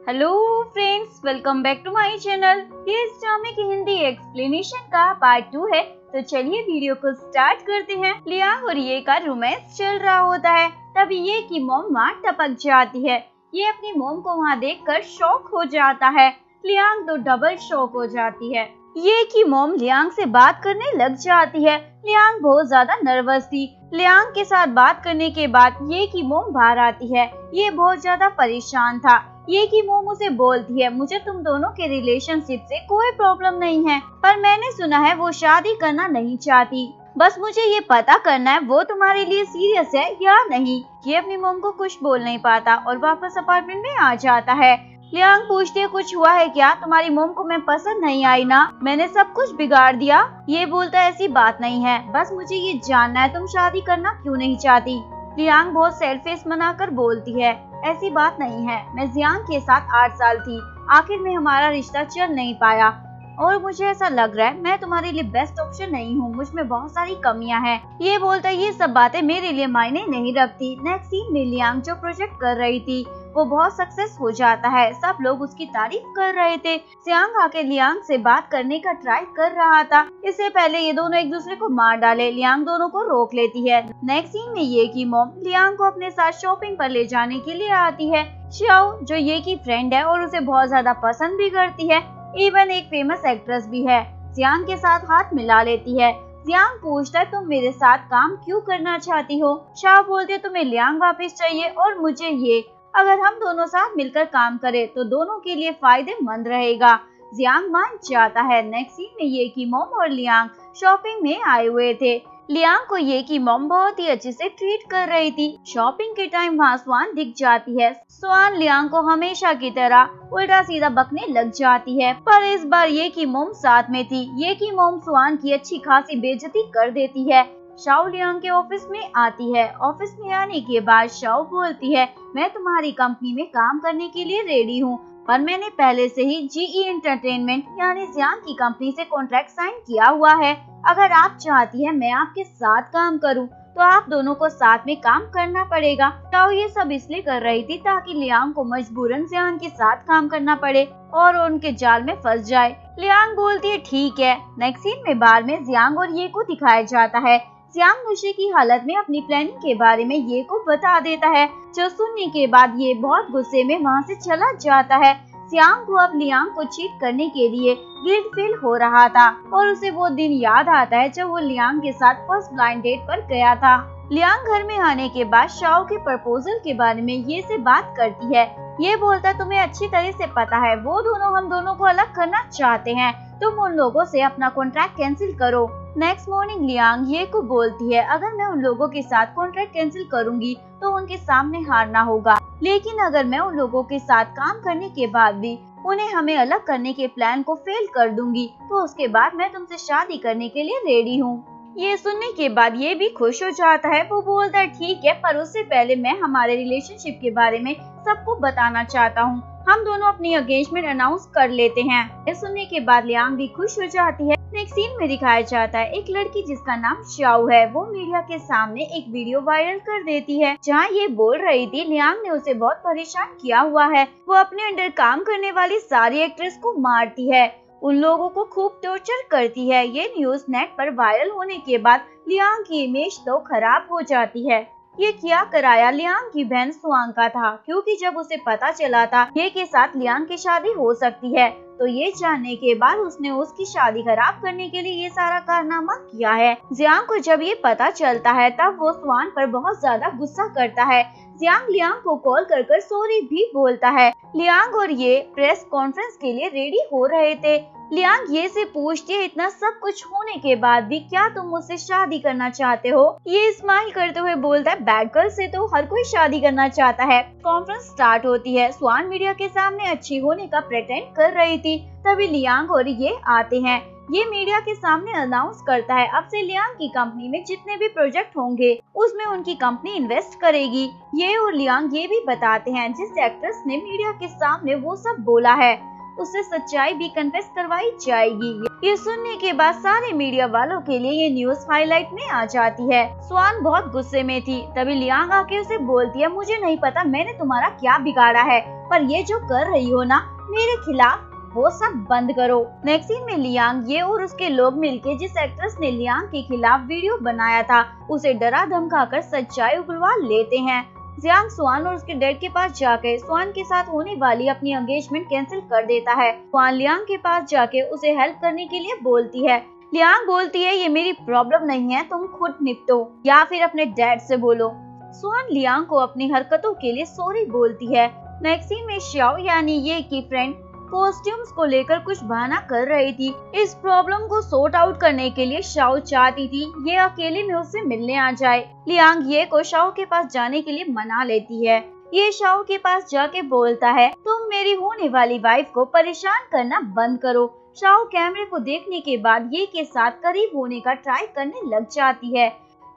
Hello friends, welcome back to my channel. ये इस ड्रामे की हिंदी एक्सप्लेनेशन का पार्ट 2 है। तो चलिए वीडियो को स्टार्ट करते हैं। लियांग और ये का रोमांस चल रहा होता है, तभी ये की मॉम वहाँ टपक जाती है। ये अपनी मॉम को वहाँ देखकर शॉक हो जाता है। लियांग तो डबल शॉक हो जाती है। ये की मॉम लियांग से बात करने लग जाती है। लियांग बहुत ज्यादा नर्वस थी। लियांग के साथ बात करने के बाद ये की मॉम बाहर आती है। ये बहुत ज्यादा परेशान था। ये की मॉम उसे बोलती है, मुझे तुम दोनों के रिलेशनशिप से कोई प्रॉब्लम नहीं है, पर मैंने सुना है वो शादी करना नहीं चाहती। बस मुझे ये पता करना है वो तुम्हारे लिए सीरियस है या नहीं। ये अपनी मॉम को कुछ बोल नहीं पाता और वापस अपार्टमेंट में आ जाता है। लियांग पूछती है, कुछ हुआ है क्या? तुम्हारी मॉम को मैं पसंद नहीं आई ना? मैंने सब कुछ बिगाड़ दिया? ये बोलता है, ऐसी बात नहीं है, बस मुझे ये जानना है तुम शादी करना क्यों नहीं चाहती। लियांग बहुत सैड फेस बनाकर बोलती है, ऐसी बात नहीं है, मैं जियांग के साथ 8 साल थी, आखिर में हमारा रिश्ता चल नहीं पाया और मुझे ऐसा लग रहा है मैं तुम्हारे लिए बेस्ट ऑप्शन नहीं हूँ, मुझ में बहुत सारी कमियां हैं। ये बोलता है, ये सब बातें मेरे लिए मायने नहीं रखती। नेक्स्ट सीन में लियांग जो प्रोजेक्ट कर रही थी वो बहुत सक्सेस हो जाता है। सब लोग उसकी तारीफ कर रहे थे। जियांग आके लियांग से बात करने का ट्राई कर रहा था। इससे पहले ये दोनों एक दूसरे को मार डाले, लियांग दोनों को रोक लेती है। नेक्स्ट सीन में ये की मॉम लियांग को अपने साथ शॉपिंग पर ले जाने के लिए आती है। शाओ जो ये की फ्रेंड है और उसे बहुत ज्यादा पसंद भी करती है, इवन एक फेमस एक्ट्रेस भी है, जियांग के साथ हाथ मिला लेती है। जियांग पूछता है, तुम मेरे साथ काम क्यों करना चाहती हो? शाओ बोलती है, तुम्हें लियांग वापस चाहिए और मुझे ये, अगर हम दोनों साथ मिलकर काम करें तो दोनों के लिए फायदेमंद रहेगा। जियांग मान जाता है। नेक्स्ट सीन में ये की मॉम और लियांग शॉपिंग में आए हुए थे। लियांग को ये की मॉम बहुत ही अच्छे से ट्रीट कर रही थी। शॉपिंग के टाइम वहाँ स्वान दिख जाती है। स्वान लियांग को हमेशा की तरह उल्टा सीधा बकने लग जाती है, पर इस बार ये की मॉम साथ में थी। ये की मॉम स्वान की अच्छी खासी बेइज्जती कर देती है। शाओ लियांग के ऑफिस में आती है। ऑफिस में आने के बाद शाओ बोलती है, मैं तुम्हारी कंपनी में काम करने के लिए रेडी हूँ, पर मैंने पहले से ही जीई एंटरटेनमेंट यानी जियांग की कंपनी से कॉन्ट्रैक्ट साइन किया हुआ है। अगर आप चाहती है मैं आपके साथ काम करूं तो आप दोनों को साथ में काम करना पड़ेगा। शाओ ये सब इसलिए कर रही थी ताकि लियांग को मजबूरन जियांग के साथ काम करना पड़े और उनके जाल में फंस जाए। लियांग बोलती है, ठीक है। नेक्स्ट सीन में बार में जियांग और ये को दिखाया जाता है। जियांग नशे की हालत में अपनी प्लानिंग के बारे में ये को बता देता है, जो सुनने के बाद ये बहुत गुस्से में वहाँ से चला जाता है। जियांग को अब लियांग को चीट करने के लिए गिल्ट फील हो रहा था और उसे वो दिन याद आता है जब वो लियांग के साथ फर्स्ट ब्लाइंड डेट पर गया था। लियांग घर में आने के बाद शाओ के प्रपोजल के बारे में ये से बात करती है। ये बोलता है, तुम्हें अच्छी तरह से पता है वो दोनों हम दोनों को अलग करना चाहते हैं, तुम उन लोगों से अपना कॉन्ट्रैक्ट कैंसिल करो। नेक्स्ट मॉर्निंग लियांग ये को बोलती है, अगर मैं उन लोगों के साथ कॉन्ट्रैक्ट कैंसिल करूंगी तो उनके सामने हारना होगा, लेकिन अगर मैं उन लोगों के साथ काम करने के बाद भी उन्हें हमें अलग करने के प्लान को फेल कर दूंगी तो उसके बाद मैं तुमसे शादी करने के लिए रेडी हूँ। ये सुनने के बाद ये भी खुश हो जाता है। वो बोलता है, ठीक है, पर उससे पहले मैं हमारे रिलेशनशिप के बारे में सबको बताना चाहता हूँ, हम दोनों अपनी एंगेजमेंट अनाउंस कर लेते हैं। ये सुनने के बाद लियांग भी खुश हो जाती है। नेक्स्ट सीन में दिखाया जाता है एक लड़की जिसका नाम शाओ है, वो मीडिया के सामने एक वीडियो वायरल कर देती है जहाँ ये बोल रही थी लियांग ने उसे बहुत परेशान किया हुआ है, वो अपने अंडर काम करने वाली सारी एक्ट्रेस को मारती है, उन लोगों को खूब टॉर्चर करती है। ये न्यूज नेट पर वायरल होने के बाद लियांग की इमेज तो खराब हो जाती है। ये क्या कराया लियांग की बहन स्वांग का था, क्योंकि जब उसे पता चला था ये के साथ लियांग की शादी हो सकती है तो ये जानने के बाद उसने उसकी शादी खराब करने के लिए ये सारा कारनामा किया है। जियांग को जब ये पता चलता है तब वो स्वान पर बहुत ज्यादा गुस्सा करता है। जियांग लियांग को कॉल कर कर सॉरी भी बोलता है। लियांग और ये प्रेस कॉन्फ्रेंस के लिए रेडी हो रहे थे। लियांग ये से पूछती है, इतना सब कुछ होने के बाद भी क्या तुम मुझसे शादी करना चाहते हो? ये स्माइल करते हुए बोलता है, बैड गर्ल से तो हर कोई शादी करना चाहता है। कॉन्फ्रेंस स्टार्ट होती है। स्वान मीडिया के सामने अच्छी होने का प्रेटेंड कर रही थी, तभी लियांग और ये आते हैं। ये मीडिया के सामने अनाउंस करता है, अब से लियांग की कंपनी में जितने भी प्रोजेक्ट होंगे उसमें उनकी कंपनी इन्वेस्ट करेगी। ये और लियांग ये भी बताते हैं जिस एक्ट्रेस ने मीडिया के सामने वो सब बोला है उससे सच्चाई भी कन्फेस करवाई जाएगी। ये सुनने के बाद सारे मीडिया वालों के लिए ये न्यूज हाईलाइट में आ जाती है। स्वान बहुत गुस्से में थी। तभी लियांग आके उसे बोलती है, मुझे नहीं पता मैंने तुम्हारा क्या बिगाड़ा है, पर ये जो कर रही हो ना मेरे खिलाफ, वो सब बंद करो। नेक्स्ट सीन में लियांग ये और उसके लोग मिलके जिस एक्ट्रेस ने लियांग के खिलाफ वीडियो बनाया था उसे डरा धमका कर सच्चाई उगलवा लेते हैं। जियांग स्वान और उसके डैड के पास जाकर स्वान के साथ होने वाली अपनी एंगेजमेंट कैंसिल कर देता है। स्वान लियांग के पास जाके उसे हेल्प करने के लिए बोलती है। लियांग बोलती है, ये मेरी प्रॉब्लम नहीं है, तुम खुद निपटो या फिर अपने डैड से बोलो। स्वान लियांग को अपनी हरकतों के लिए सॉरी बोलती है। नेक्स्ट सीन में शाओ यानी ये की फ्रेंड कॉस्ट्यूम्स को लेकर कुछ बहाना कर रही थी। इस प्रॉब्लम को सॉर्ट आउट करने के लिए शाओ चाहती थी ये अकेले में उससे मिलने आ जाए। लियांग ये को शाओ के पास जाने के लिए मना लेती है। ये शाओ के पास जाके बोलता है, तुम मेरी होने वाली वाइफ को परेशान करना बंद करो। शाओ कैमरे को देखने के बाद ये के साथ करीब होने का ट्राई करने लग जाती है।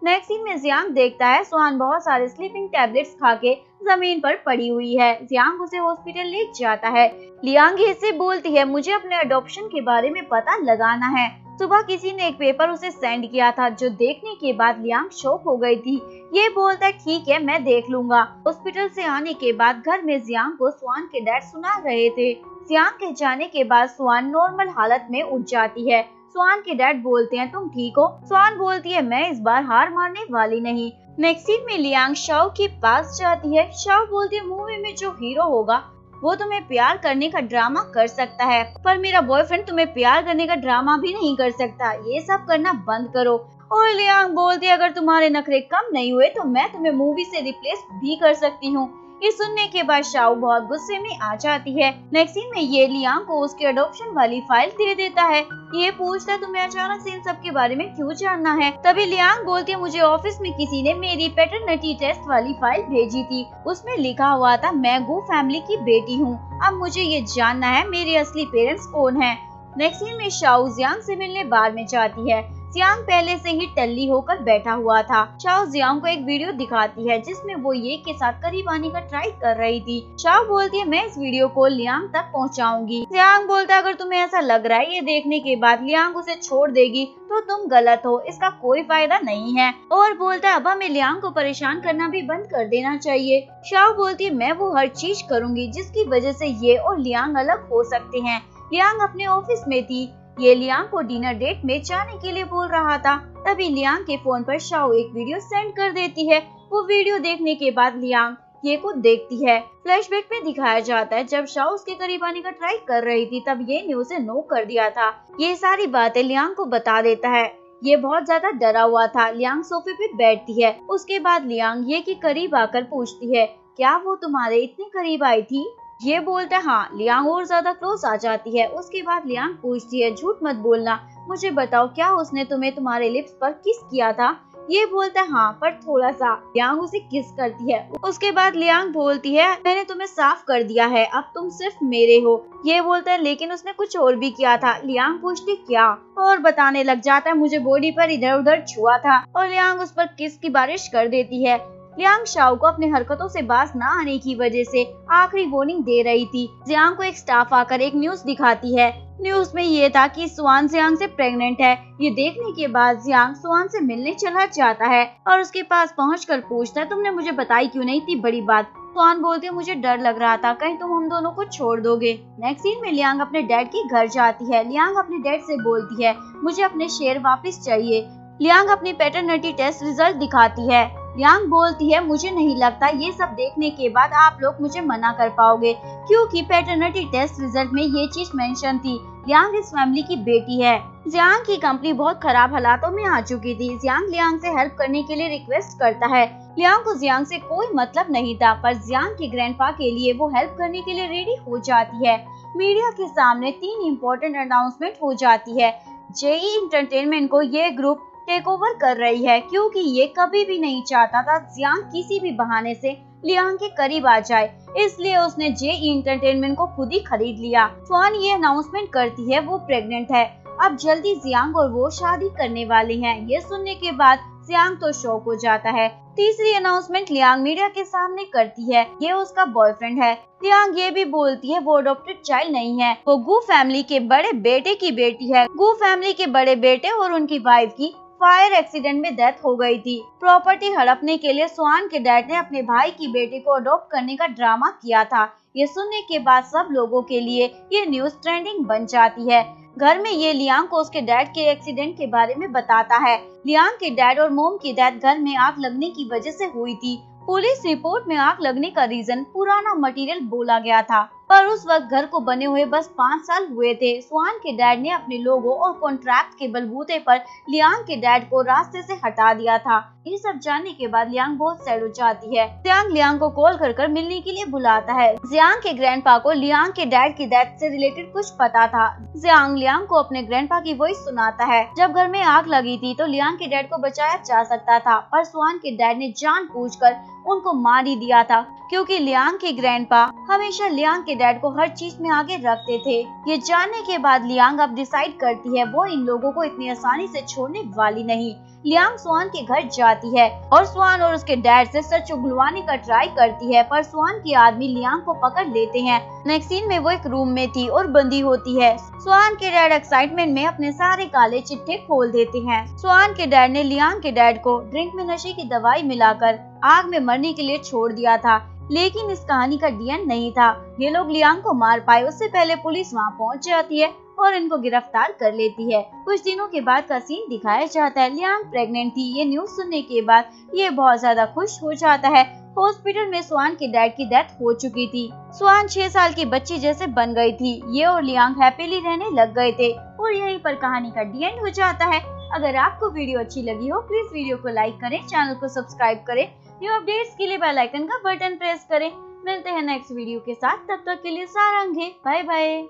नेक्स्ट सीन में जियांग देखता है स्वान बहुत सारे स्लीपिंग टैबलेट्स खा के जमीन पर पड़ी हुई है। जियांग उसे हॉस्पिटल ले जाता है। लियांग इससे बोलती है, मुझे अपने अडॉप्शन के बारे में पता लगाना है। सुबह किसी ने एक पेपर उसे सेंड किया था जो देखने के बाद लियांग शॉक हो गई थी। ये बोलता है, ठीक है मैं देख लूंगा। हॉस्पिटल से आने के बाद घर में जियांग को स्वान के डैड सुना रहे थे। जियांग के जाने के बाद स्वान नॉर्मल हालत में उठ जाती है। स्वान के डैड बोलते हैं, तुम ठीक हो? स्वान बोलती है, मैं इस बार हार मानने वाली नहीं। नेक्स्ट सीन में लियांग शाओ के पास जाती है। शाओ बोलती है, मूवी में जो हीरो होगा वो तुम्हें प्यार करने का ड्रामा कर सकता है, पर मेरा बॉयफ्रेंड तुम्हें प्यार करने का ड्रामा भी नहीं कर सकता, ये सब करना बंद करो। और लियांग बोलती है, अगर तुम्हारे नखरे कम नहीं हुए तो मैं तुम्हें मूवी से रिप्लेस भी कर सकती हूँ। ये सुनने के बाद शाओ बहुत गुस्से में आ जाती है। नेक्स्ट सीन में ये लियांग को उसके अडॉप्शन वाली फाइल दे देता है। ये पूछता है, तुम्हें अचानक से इन सब के बारे में क्यों जानना है? तभी लियांग बोलती है, मुझे ऑफिस में किसी ने मेरी पैटर्निटी टेस्ट वाली फाइल भेजी थी, उसमें लिखा हुआ था मैं गू फैमिली की बेटी हूँ। अब मुझे ये जानना है मेरे असली पेरेंट्स कौन है। नेक्स्ट सीन में शाओ जियांग से मिलने बार में जाती है। जियांग पहले से ही टल्ली होकर बैठा हुआ था। शाओ जियांग को एक वीडियो दिखाती है जिसमें वो ये के साथ करीब आने का ट्राई कर रही थी। शाओ बोलती है, मैं इस वीडियो को लियांग तक पहुंचाऊंगी। जियांग बोलता है, अगर तुम्हें ऐसा लग रहा है ये देखने के बाद लियांग उसे छोड़ देगी तो तुम गलत हो, इसका कोई फायदा नहीं है। और बोलता है, अब हमें लियांग को परेशान करना भी बंद कर देना चाहिए। शाओ बोलती है, मैं वो हर चीज करूंगी जिसकी वजह से ये और लियांग अलग हो सकते हैं। लियांग अपने ऑफिस में थी। ये लियांग को डिनर डेट में जाने के लिए बोल रहा था। तभी लियांग के फोन पर शाओ एक वीडियो सेंड कर देती है। वो वीडियो देखने के बाद लियांग ये को देखती है। फ्लैशबैक में दिखाया जाता है जब शाओ उसके करीब आने का ट्राई कर रही थी तब ये ने उसे नो कर दिया था। ये सारी बातें लियांग को बता देता है। ये बहुत ज्यादा डरा हुआ था। लियांग सोफे पे बैठती है। उसके बाद लियांग ये के करीब आकर पूछती है, क्या वो तुम्हारे इतने करीब आई थी? ये बोलता है, हाँ। लियांग और ज्यादा क्लोज आ जाती है। उसके बाद लियांग पूछती है, झूठ मत बोलना, मुझे बताओ क्या उसने तुम्हें तुम्हारे लिप्स पर किस किया था? ये बोलता है, हाँ पर थोड़ा सा। लियांग उसे किस करती है। उसके बाद लियांग बोलती है, मैंने तुम्हें साफ कर दिया है, अब तुम सिर्फ मेरे हो। ये बोलता है, लेकिन उसने कुछ और भी किया था। लियांग पूछती क्या, और बताने लग जाता है, मुझे बॉडी पर इधर उधर छुआ था। और लियांग उस पर किस की बारिश कर देती है। लियांग शाओ को अपने हरकतों से बाज न आने की वजह से आखिरी वार्निंग दे रही थी। जियांग को एक स्टाफ आकर एक न्यूज दिखाती है। न्यूज में ये था कि स्वान जियांग से प्रेग्नेंट है। ये देखने के बाद जियांग स्वान से मिलने चला जाता है और उसके पास पहुंचकर पूछता है, तुमने मुझे बताई क्यों नहीं थी बड़ी बात? स्वान बोलती है, मुझे डर लग रहा था कहीं तुम हम दोनों को छोड़ दोगे। नेक्स्ट सीन में लियांग अपने डैड के घर जाती है। लियांग अपने डैड से बोलती है, मुझे अपने शेर वापस चाहिए। लियांग अपनी पैटर्निटी टेस्ट रिजल्ट दिखाती है। लियांग बोलती है, मुझे नहीं लगता ये सब देखने के बाद आप लोग मुझे मना कर पाओगे, क्योंकि पैटर्निटी टेस्ट रिजल्ट में ये चीज मेंशन थी, जियांग इस फैमिली की बेटी है। जियांग की कंपनी बहुत खराब हालातों में आ चुकी थी। जियांग लियांग से हेल्प करने के लिए रिक्वेस्ट करता है। लियांग को जियांग से कोई मतलब नहीं था, पर जियांग के ग्रैंडपा के लिए वो हेल्प करने के लिए रेडी हो जाती है। मीडिया के सामने 3 इम्पोर्टेंट अनाउंसमेंट हो जाती है। जेई एंटरटेनमेंट को ये ग्रुप टेक ओवर कर रही है, क्योंकि ये कभी भी नहीं चाहता था जियांग किसी भी बहाने से लियांग के करीब आ जाए, इसलिए उसने जेई एंटरटेनमेंट को खुद ही खरीद लिया। स्वान ये अनाउंसमेंट करती है वो प्रेग्नेंट है। अब जल्दी जियांग और वो शादी करने वाले हैं। ये सुनने के बाद जियांग तो शॉक हो जाता है। तीसरी अनाउंसमेंट लियांग मीडिया के सामने करती है, ये उसका बॉयफ्रेंड है। लियांग ये भी बोलती है वो अडॉप्टेड चाइल्ड नहीं है, वो गु फैमिली के बड़े बेटे की बेटी है। गु फैमिली के बड़े बेटे और उनकी वाइफ की फायर एक्सीडेंट में डेथ हो गई थी। प्रॉपर्टी हड़पने के लिए स्वान के डैड ने अपने भाई की बेटी को अडॉप्ट करने का ड्रामा किया था। ये सुनने के बाद सब लोगों के लिए ये न्यूज ट्रेंडिंग बन जाती है। घर में ये लियांग को उसके डैड के एक्सीडेंट के बारे में बताता है। लियांग के डैड और मोम की डेथ घर में आग लगने की वजह से हुई थी। पुलिस रिपोर्ट में आग लगने का रीजन पुराना मटेरियल बोला गया था, पर उस वक्त घर को बने हुए बस 5 साल हुए थे। स्वान के डैड ने अपने लोगों और कॉन्ट्रैक्ट के बलबूते पर लियांग के डैड को रास्ते से हटा दिया था। ये सब जानने के बाद लियांग बहुत सैड हो जाती है। जियांग लियांग को कॉल कर मिलने के लिए बुलाता है। जियांग के ग्रैंडपा को लियांग के डैड की डेथ से रिलेटेड कुछ पता था। जियांग लियांग को अपने ग्रैंडपा की वॉइस सुनाता है। जब घर में आग लगी थी तो लियांग के डैड को बचाया जा सकता था, पर स्वान के डैड ने जानबूझकर उनको मार ही दिया था, क्योंकि लियांग के ग्रैंडपा हमेशा लियांग के डैड को हर चीज में आगे रखते थे। ये जानने के बाद लियांग अब डिसाइड करती है वो इन लोगों को इतनी आसानी से छोड़ने वाली नहीं। लियांग स्वान के घर जाती है और स्वान और उसके डैड से सच उगलवाने का ट्राई करती है, पर स्वान के आदमी लियांग को पकड़ लेते हैं। नेक्स्ट सीन में वो एक रूम में थी और बंदी होती है। स्वान के डैड एक्साइटमेंट में अपने सारे काले चिट्ठे खोल देते हैं। स्वान के डैड ने लियांग के डैड को ड्रिंक में नशे की दवाई मिलाकर आग में मरने के लिए छोड़ दिया था, लेकिन इस कहानी का डीएन नहीं था। ये लोग लियांग को मार पाए उससे पहले पुलिस वहाँ पहुँच जाती है और इनको गिरफ्तार कर लेती है। कुछ दिनों के बाद का सीन दिखाया जाता है। लियांग प्रेग्नेंट थी। ये न्यूज सुनने के बाद ये बहुत ज्यादा खुश हो जाता है। हॉस्पिटल में स्वान के डैड की डेथ हो चुकी थी। स्वान 6 साल की बच्ची जैसे बन गई थी। ये और लियांग हैप्पीली रहने लग गए थे और यहीं पर कहानी का डी एंड हो जाता है। अगर आपको वीडियो अच्छी लगी हो प्लीज वीडियो को लाइक करें, चैनल को सब्सक्राइब करें, न्यू अपडेट्स के लिए बेल आइकन का बटन प्रेस करें। मिलते हैं नेक्स्ट वीडियो के साथ, तब तक के लिए सारंगे, बाय बाय।